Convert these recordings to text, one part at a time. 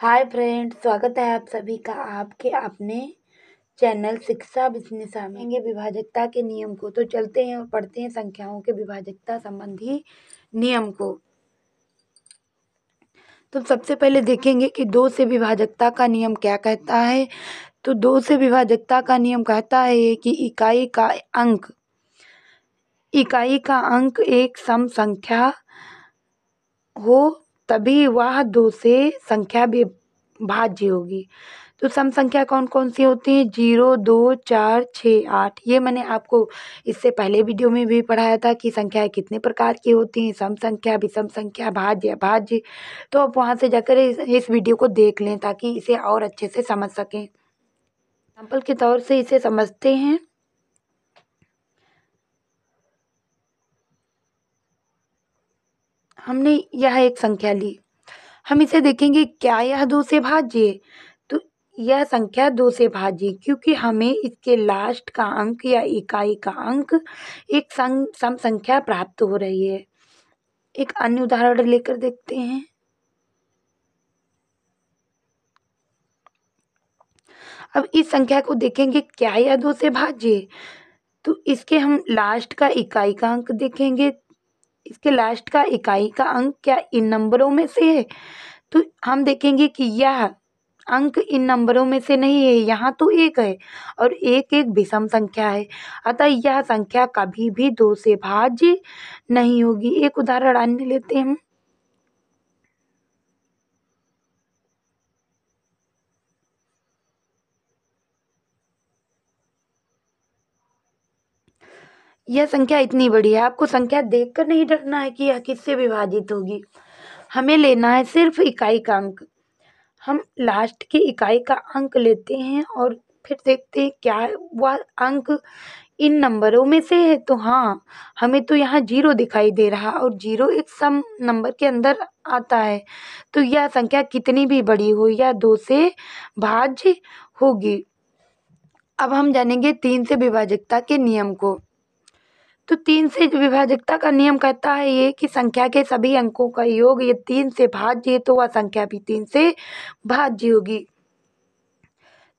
Hi friends, स्वागत है आप सभी का आपके अपने चैनल शिक्षा बिजनेस में विभाजकता के नियम को। तो चलते हैं और पढ़ते हैं संख्याओं के विभाजकता संबंधी नियम को। तो सबसे पहले देखेंगे कि दो से विभाजकता का नियम क्या कहता है। तो दो से विभाजकता का नियम कहता है कि इकाई का अंक एक सम संख्या हो तभी वह दो से संख्या भाज्य होगी। तो सम संख्या कौन कौन सी होती है? 0, 2, 4, 6, 8। ये मैंने आपको इससे पहले वीडियो में भी पढ़ाया था कि संख्याएं कितने प्रकार की होती हैं, सम संख्या, विषम संख्या, भाज्य, अभाज्य। तो आप वहाँ से जाकर इस वीडियो को देख लें ताकि इसे और अच्छे से समझ सकें। एग्जाम्पल के तौर से इसे समझते हैं। हमने यह एक संख्या ली, हम इसे देखेंगे क्या यह दो से भाज्य है। तो यह संख्या दो से भाज्य क्योंकि हमें इसके लास्ट का अंक या इकाई का अंक एक सम संख्या प्राप्त हो रही है। एक अन्य उदाहरण लेकर देखते हैं। अब इस संख्या को देखेंगे क्या यह दो से भाज्य है। तो इसके हम लास्ट का इकाई का अंक देखेंगे। इसके लास्ट का इकाई का अंक क्या इन नंबरों में से है? तो हम देखेंगे कि यह अंक इन नंबरों में से नहीं है, यहाँ तो एक है और एक एक विषम संख्या है, अतः यह संख्या कभी भी दो से भाज्य नहीं होगी। एक उदाहरण अन्य लेते हैं हम। यह संख्या इतनी बड़ी है, आपको संख्या देखकर नहीं डरना है कि यह किससे विभाजित होगी, हमें लेना है सिर्फ इकाई का अंक। हम लास्ट की इकाई का अंक लेते हैं और फिर देखते हैं क्या वह अंक इन नंबरों में से है। तो हाँ, हमें तो यहाँ 0 दिखाई दे रहा और 0 एक सम नंबर के अंदर आता है। तो यह संख्या कितनी भी बड़ी हो या दो से भाज्य होगी। अब हम जानेंगे 3 से विभाजकता के नियम को। तो 3 से विभाजकता का नियम कहता है ये कि संख्या के सभी अंकों का योग ये 3 से भाज्य है तो वह संख्या भी 3 से भाज्य होगी।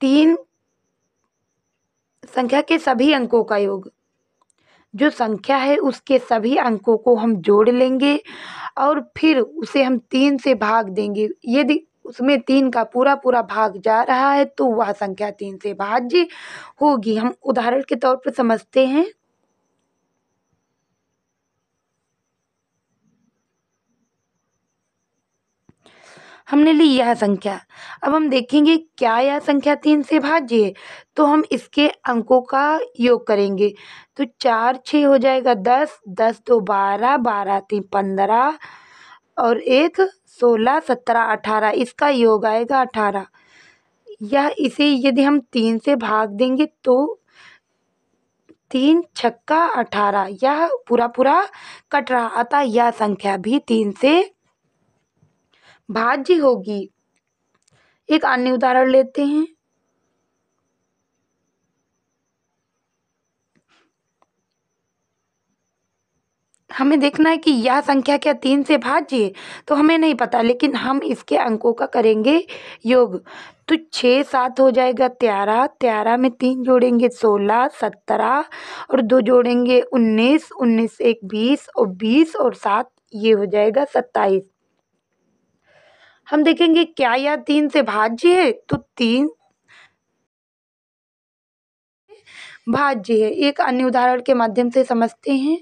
3 संख्या के सभी अंकों का योग, जो संख्या है उसके सभी अंकों को हम जोड़ लेंगे और फिर उसे हम 3 से भाग देंगे। यदि उसमें 3 का पूरा पूरा भाग जा रहा है तो वह संख्या 3 से भाज्य होगी। हम उदाहरण के तौर पर समझते हैं। हमने ली यह संख्या, अब हम देखेंगे क्या यह संख्या 3 से भाज्य है। तो हम इसके अंकों का योग करेंगे। तो 4 6 हो जाएगा 10, 10 2 12, 12 3 15 और 1 16 17 18, इसका योग आएगा 18। यह इसे यदि हम 3 से भाग देंगे तो 3 छक्का 18, यह पूरा पूरा कट रहा, अतः यह संख्या भी 3 से भाज्य होगी। एक अन्य उदाहरण लेते हैं। हमें देखना है कि यह संख्या क्या 3 से भाज्य है, तो हमें नहीं पता, लेकिन हम इसके अंकों का करेंगे योग। तो 6 7 हो जाएगा 13, 13 में 3 जोड़ेंगे 16, 17 और 2 जोड़ेंगे 19, 19 1 20 और 20 और 7 ये हो जाएगा 27। हम देखेंगे क्या यह 3 से भाज्य है। तो 3 भाज्य है। एक अन्य उदाहरण के माध्यम से समझते हैं।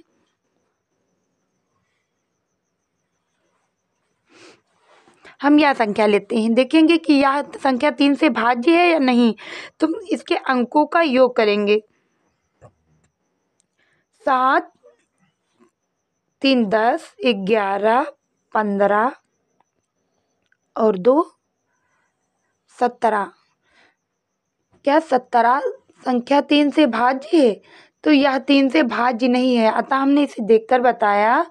हम यह संख्या लेते हैं, देखेंगे कि यह संख्या 3 से भाज्य है या नहीं। तो इसके अंकों का योग करेंगे। 7 3 10, 11 15 और 2 17। क्या 17 संख्या 3 से भाज्य है? तो यह 3 से भाज्य नहीं है, अतः हमने इसे देखकर बताया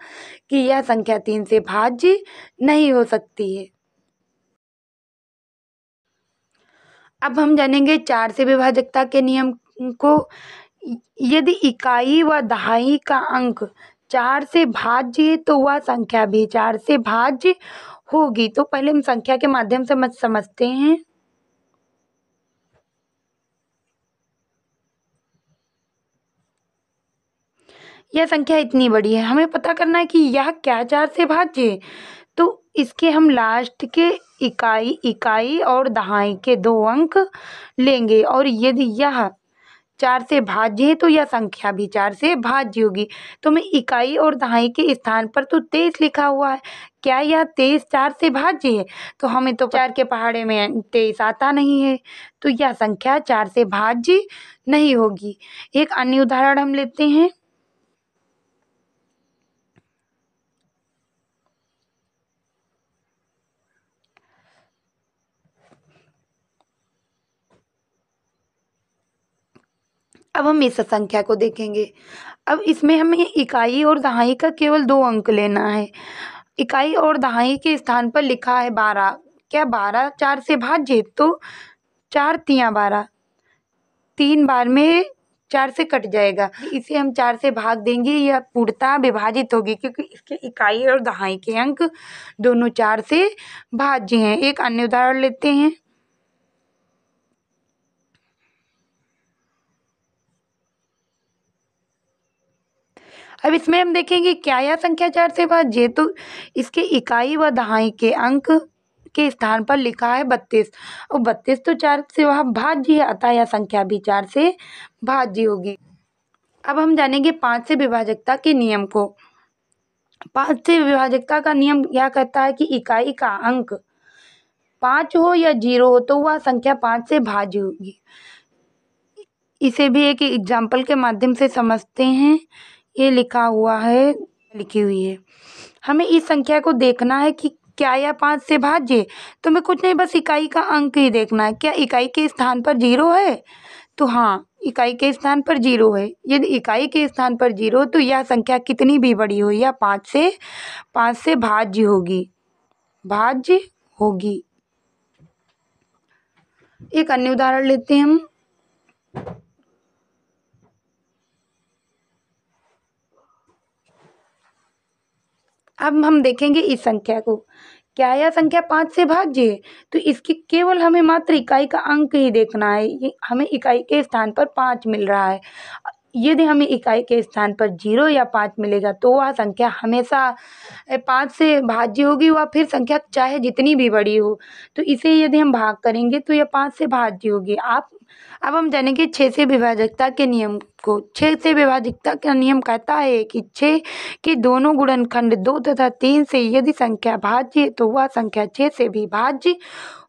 कि यह संख्या 3 से भाज्य नहीं हो सकती है। अब हम जानेंगे 4 से विभाजकता के नियम को। यदि इकाई व दहाई का अंक 4 से भाज्य है तो वह संख्या भी 4 से भाज्य होगी। तो पहले हम संख्या के माध्यम से समझते हैं। यह संख्या इतनी बड़ी है, हमें पता करना है कि यह क्या 4 से भाज्य है। तो इसके हम लास्ट के इकाई और दहाई के 2 अंक लेंगे, और यदि यह 4 से भाज्य है तो यह संख्या भी 4 से भाज्य होगी। तो मैं इकाई और दहाई के स्थान पर तो 23 लिखा हुआ है, क्या यह 23 4 से भाज्य है? तो हमें तो 4 के पहाड़े में 23 आता नहीं है, तो यह संख्या 4 से भाज्य नहीं होगी। एक अन्य उदाहरण हम लेते हैं। अब हम इस संख्या को देखेंगे। अब इसमें हमें इकाई और दहाई का केवल 2 अंक लेना है। इकाई और दहाई के स्थान पर लिखा है 12, क्या 12 4 से भाज्य? तो 4 तिया 12, 3 बार में 4 से कट जाएगा, इसे हम 4 से भाग देंगे, यह पूर्णतः विभाजित होगी क्योंकि इसके इकाई और दहाई के अंक दोनों 4 से भाज्य हैं। एक अन्य उदाहरण लेते हैं। अब इसमें हम देखेंगे क्या यह संख्या 4 से भाज्य है? तो इसके इकाई व दहाई के अंक के स्थान पर लिखा है 32, और 32 तो 4 से वह भाज्य है, अतः यह संख्या भी 4 से भाज्य होगी। अब हम जानेंगे 5 से विभाजकता के नियम को। 5 से विभाजकता का नियम यह कहता है कि इकाई का अंक 5 हो या 0 हो तो वह संख्या 5 से भाज्य होगी। इसे भी एक एग्जाम्पल के माध्यम से समझते हैं। ये लिखा हुआ है, लिखी हुई है। हमें इस संख्या को देखना है कि क्या यह 5 से भाज्य है? तो हमें कुछ नहीं, बस इकाई का अंक ही देखना है। क्या इकाई के स्थान पर 0 है? तो हाँ, इकाई के स्थान पर 0 है। यदि इकाई के स्थान पर 0 तो यह संख्या कितनी भी बड़ी हो, यह 5 से भाज्य होगी, भाज्य होगी। एक अन्य उदाहरण लेते हैं हम। अब हम देखेंगे इस संख्या को, क्या यह संख्या 5 से भाज्य है? तो इसकी केवल हमें मात्र इकाई का अंक ही देखना है। ये हमें इकाई के स्थान पर 5 मिल रहा है। यदि हमें इकाई के स्थान पर 0 या 5 मिलेगा तो वह संख्या हमेशा 5 से भाज्य होगी, वह फिर संख्या चाहे जितनी भी बड़ी हो। तो इसे यदि हम भाग करेंगे तो यह 5 से भाज्य होगी। अब हम जानेंगे 6 से विभाजकता के नियम को। 6 से विभाजकता का नियम कहता है कि 6 के दोनों गुणनखंड 2 तथा 3 से यदि संख्या भाज्य है तो वह संख्या 6 से भी भाज्य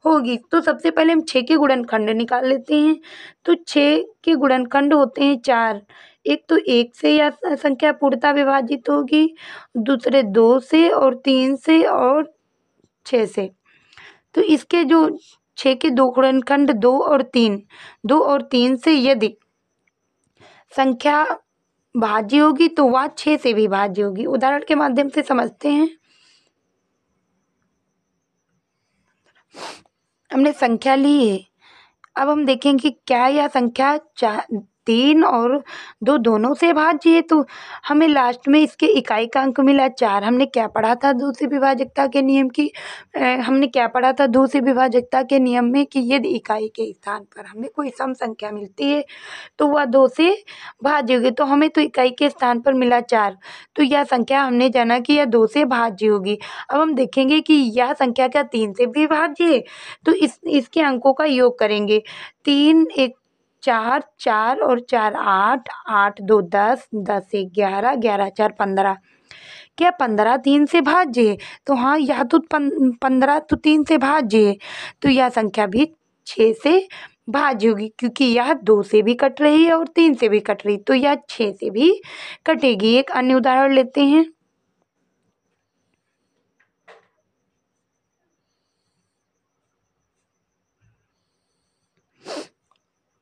होगी। तो सबसे पहले हम 6 के गुणनखंड निकाल लेते हैं। तो 6 के गुणनखंड होते हैं 4। एक तो 1 से यह संख्या पूर्णतः विभाजित होगी, दूसरे 2 से, और 3 से, और 6 से। तो इसके जो 6 के 2 गुणनखंड 2 और 3 से यदि संख्या भाज्य होगी तो वह 6 से भी भाज्य होगी। उदाहरण के माध्यम से समझते हैं। हमने संख्या ली है, अब हम देखेंगे क्या यह संख्या 3 और 2 दोनों से भाज्य है। तो हमें लास्ट में इसके इकाई का अंक मिला 4। हमने क्या पढ़ा था 2 से विभाजकता के नियम की, हमने क्या पढ़ा था 2 से विभाजकता के नियम में कि यदि इकाई के स्थान पर हमें कोई सम संख्या मिलती है तो वह 2 से भाज्य होगी। तो हमें तो इकाई के स्थान पर मिला 4, तो यह संख्या हमने जाना कि यह 2 से भाज्य होगी। अब हम देखेंगे कि यह संख्या क्या 3 से भी भाज्य है? तो इसके अंकों का योग करेंगे। 3 1 4, 4 और 4 8, 8 2 10, 10 1 11, 11 4 15। क्या 15 3 से भाज्य है? तो हाँ, यह तो 15 तो 3 से भाज्य है, तो यह संख्या भी 6 से भाज्य होगी क्योंकि यह 2 से भी कट रही है और 3 से भी कट रही, तो यह 6 से भी कटेगी। एक अन्य उदाहरण लेते हैं।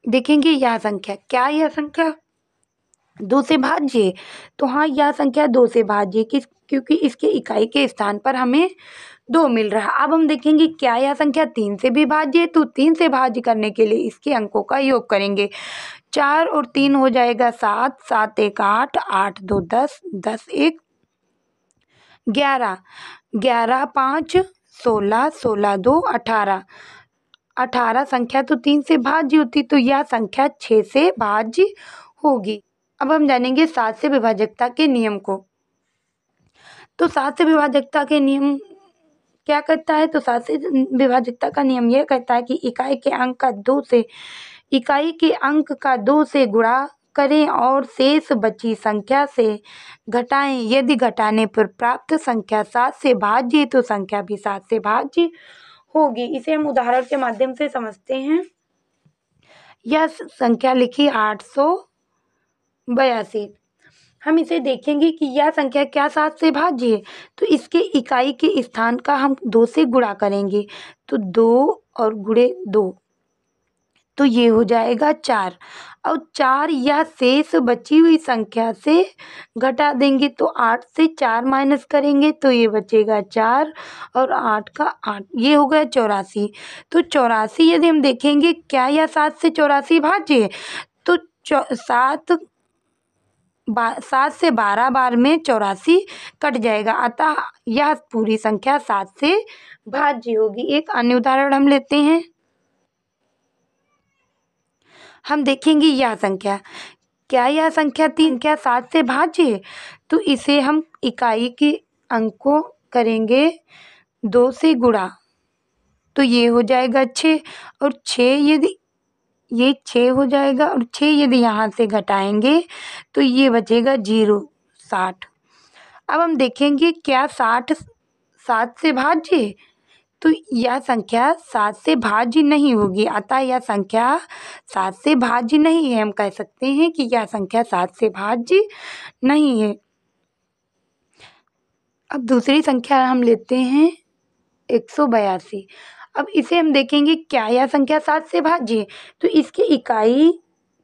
देखेंगे यह संख्या, क्या यह संख्या 2 से भाज्य है? तो हाँ, यह संख्या 2 से भाज्य है क्योंकि इसके इकाई के स्थान पर हमें 2 मिल रहा है। अब हम देखेंगे क्या यह संख्या 3 से भी भाज्य है? तो 3 से भाज्य करने के लिए इसके अंकों का योग करेंगे। 4 और 3 हो जाएगा 7, 7 1 8, 8 2 10, 10 1 11, 11 5 16, 16 2 18। 18 संख्या तो 3 से भाज्य होती, तो यह संख्या 6 से भाज्य होगी। अब हम जानेंगे 7 से विभाजकता के नियम को। तो 7 से विभाजकता के नियम क्या कहता है? तो 7 से विभाजकता का नियम यह कहता है कि इकाई के अंक का 2 से गुणा करें और शेष बची संख्या से घटाएं। यदि घटाने पर प्राप्त संख्या 7 से भाज्य है तो संख्या भी 7 से भाज्य होगी। इसे हम उदाहरण के माध्यम से समझते हैं। यह संख्या लिखी 882। हम इसे देखेंगे कि यह संख्या क्या 7 से भाज्य है, तो इसके इकाई के स्थान का हम 2 से गुणा करेंगे, तो 2 और गुणे 2, तो ये हो जाएगा 4। और 4 यह शेष बची हुई संख्या से घटा देंगे, तो 8 से 4 माइनस करेंगे तो ये बचेगा 4 और 8 का 8, ये हो गया 84। तो 84 यदि हम देखेंगे क्या यह 7 से 84 भाज्य है, तो 7 से 12 बार में 84 कट जाएगा, अतः यह पूरी संख्या 7 से भाज्य होगी। एक अन्य उदाहरण हम लेते हैं। हम देखेंगे यह संख्या, क्या यह संख्या 3 क्या 7 से भाज्य है, तो इसे हम इकाई के अंक को करेंगे 2 से गुणा, तो ये हो जाएगा 6 और 6 यदि ये 6 हो जाएगा और 6 यदि यहाँ से घटाएंगे तो ये बचेगा 0, 60। अब हम देखेंगे क्या 60 7 से भाज्य है, तो यह संख्या 7 से भाज्य नहीं होगी, अतः यह संख्या 7 से भाज्य नहीं है। हम कह सकते हैं कि यह संख्या 7 से भाज्य नहीं है। अब दूसरी संख्या हम लेते हैं 182। अब इसे हम देखेंगे क्या यह संख्या 7 से भाज्य है, तो इसके इकाई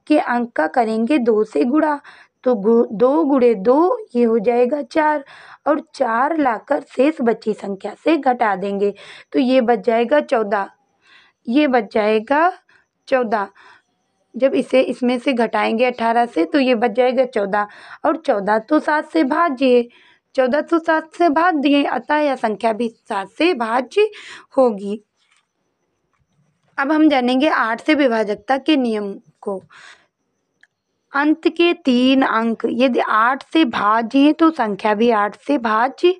के अंक का करेंगे 2 से गुणा, तो 2 गुणे 2 ये हो जाएगा 4 और 4 लाकर शेष बची संख्या से घटा देंगे, तो ये बच जाएगा 14, ये बच जाएगा 14। जब इसे इसमें से घटाएंगे 18 से तो ये बच जाएगा 14 और 14 तो 7 से भाज्य है, 14 तो 7 से भाज्य है, अतः यह संख्या भी 7 से भाज्य होगी। अब हम जानेंगे 8 से विभाजकता के नियम को। अंत के 3 अंक यदि 8 से भाज्य है तो संख्या भी 8 से भाज्य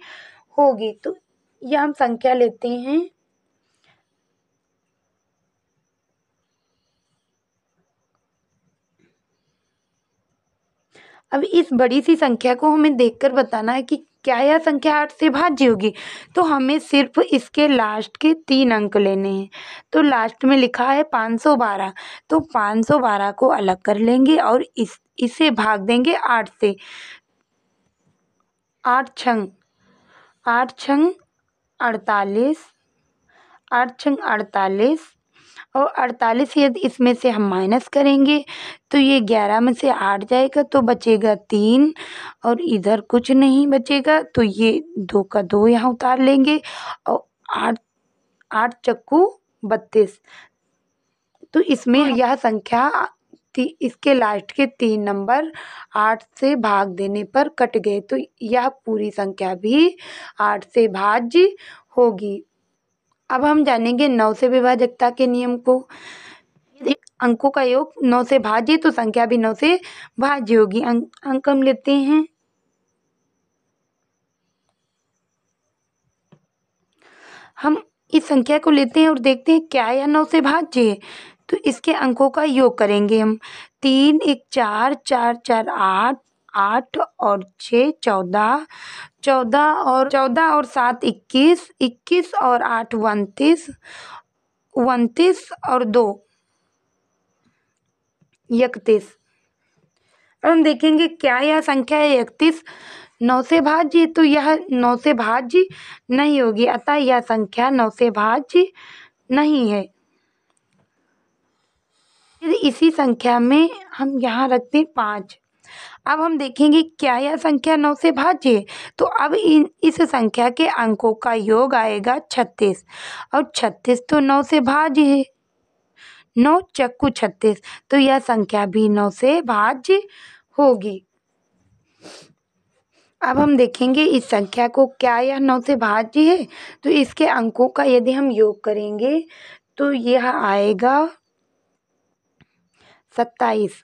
होगी। तो यह हम संख्या लेते हैं। अब इस बड़ी सी संख्या को हमें देखकर बताना है कि क्या यह संख्या 8 से भाज्य होगी, तो हमें सिर्फ इसके लास्ट के 3 अंक लेने हैं। तो लास्ट में लिखा है 512, तो 512 को अलग कर लेंगे और इसे भाग देंगे 8 से। 8 छंग 48, 8 छंग 48 और 48 यदि इसमें से हम माइनस करेंगे तो ये 11 में से 8 जाएगा तो बचेगा 3 और इधर कुछ नहीं बचेगा, तो ये 2 का 2 यहाँ उतार लेंगे और 8 चक्कू 32, तो इसमें यह संख्या इसके लास्ट के 3 नंबर 8 से भाग देने पर कट गए, तो यह पूरी संख्या भी 8 से भाज्य होगी। अब हम जानेंगे 9 से विभाजकता के नियम को। यदि अंकों का योग 9 से भाज्य तो संख्या भी 9 से भाज्य होगी। अंक हम लेते हैं। हम इस संख्या को लेते हैं और देखते हैं क्या यह 9 से भाज्य है, तो इसके अंकों का योग करेंगे हम। 3 1 4 4 4 8 8 और 6 14 14 और 7 21 21 और 8 29 29 और 2 31। अब हम देखेंगे क्या यह संख्या है 31 9 से भाज्य, तो यह 9 से भाज्य नहीं होगी, अतः यह संख्या 9 से भाज्य नहीं है। यदि इसी संख्या में हम यहाँ रखते 5, अब हम देखेंगे क्या यह संख्या 9 से भाज्य है, तो अब इस संख्या के अंकों का योग आएगा 36 और 36 तो 9 से भाज्य है, 9 चक्कू 36, तो यह संख्या भी 9 से भाज्य होगी। अब हम देखेंगे इस संख्या को क्या यह 9 से भाज्य है। तो इसके अंकों का यदि हम योग करेंगे तो यह आएगा 27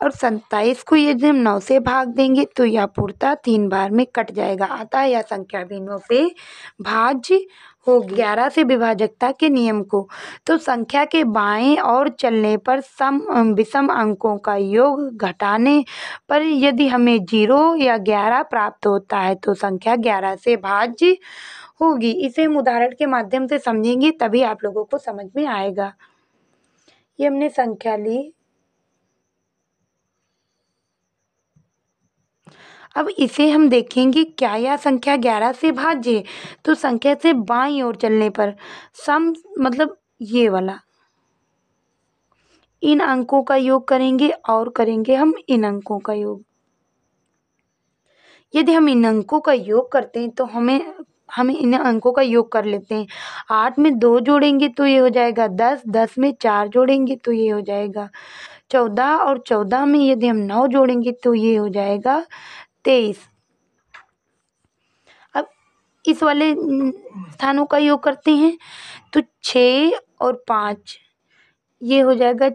और 27 को यदि हम 9 से भाग देंगे तो यह पूर्णतः 3 बार में कट जाएगा, अतः यह संख्या भी 9 से भाज्य होगी। 11 से विभाजकता के नियम को, तो संख्या के बाएं ओर चलने पर विषम अंकों का योग घटाने पर यदि हमें 0 या 11 प्राप्त होता है तो संख्या 11 से भाज्य होगी। इसे हम उदाहरण के माध्यम से समझेंगे तभी आप लोगों को समझ में आएगा। ये हमने संख्या ली। अब इसे हम देखेंगे क्या यह संख्या 11 से भाज्य है। तो संख्या से बाईं ओर चलने पर सम मतलब ये वाला इन अंकों का योग करेंगे और करेंगे हम इन अंकों का योग। यदि हम इन अंकों का योग करते हैं तो हमें इन अंकों का योग कर लेते हैं। 8 में 2 जोड़ेंगे तो ये हो जाएगा 10, 10 में 4 जोड़ेंगे तो ये हो जाएगा 14 और 14 में यदि हम 9 जोड़ेंगे तो ये हो जाएगा 23। अब इस वाले स्थानों का योग करते हैं तो 6 और 5 ये हो जाएगा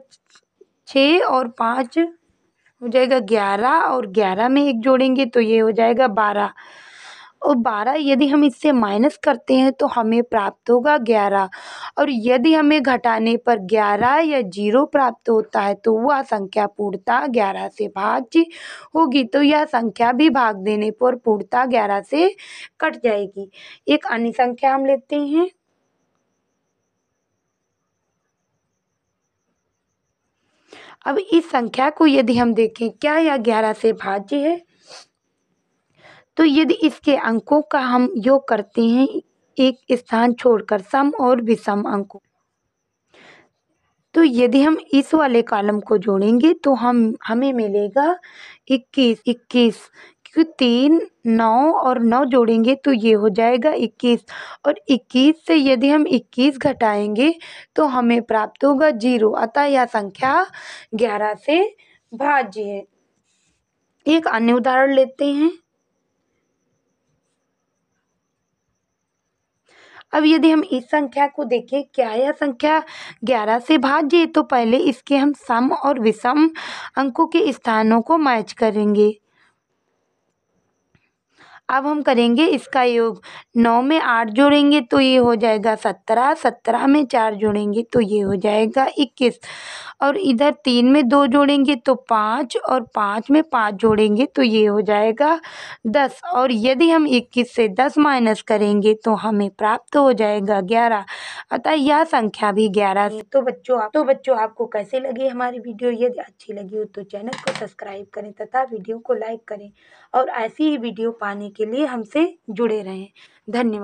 6 और 5 हो जाएगा 11 और 11 में 1 जोड़ेंगे तो ये हो जाएगा 12 और 12 यदि हम इससे माइनस करते हैं तो हमें प्राप्त होगा 11 और यदि हमें घटाने पर 11 या 0 प्राप्त होता है तो वह संख्या पूर्णतः 11 से भाज्य होगी। तो यह संख्या भी भाग देने पर पूर्णतः 11 से कट जाएगी। एक अन्य संख्या हम लेते हैं। अब इस संख्या को यदि हम देखें क्या यह 11 से भाज्य है। तो यदि इसके अंकों का हम योग करते हैं एक स्थान छोड़कर सम और विषम अंकों, तो यदि हम इस वाले कॉलम को जोड़ेंगे तो हमें मिलेगा 21 क्योंकि 3, 9 और 9 जोड़ेंगे तो ये हो जाएगा 21 और 21 से यदि हम 21 घटाएंगे तो हमें प्राप्त होगा 0, अतः यह संख्या 11 से भाज्य है। एक अन्य उदाहरण लेते हैं। अब यदि हम इस संख्या को देखें क्या यह संख्या 11 से भाज्य है, तो पहले इसके हम सम और विषम अंकों के स्थानों को मैच करेंगे। अब हम करेंगे इसका योग। 9 में 8 जोड़ेंगे तो ये हो जाएगा 17, 17 में 4 जोड़ेंगे तो ये हो जाएगा 21 और इधर 3 में 2 जोड़ेंगे तो 5 और 5 में 5 जोड़ेंगे तो ये हो जाएगा 10 और यदि हम 21 से 10 माइनस करेंगे तो हमें प्राप्त हो जाएगा 11, अतः यह संख्या भी 11। तो बच्चों आपको कैसे लगी हमारी वीडियो। यदि अच्छी लगी हो तो चैनल को सब्सक्राइब करें तथा वीडियो को लाइक करें और ऐसी ही वीडियो पाने के लिए हमसे जुड़े रहें। धन्यवाद।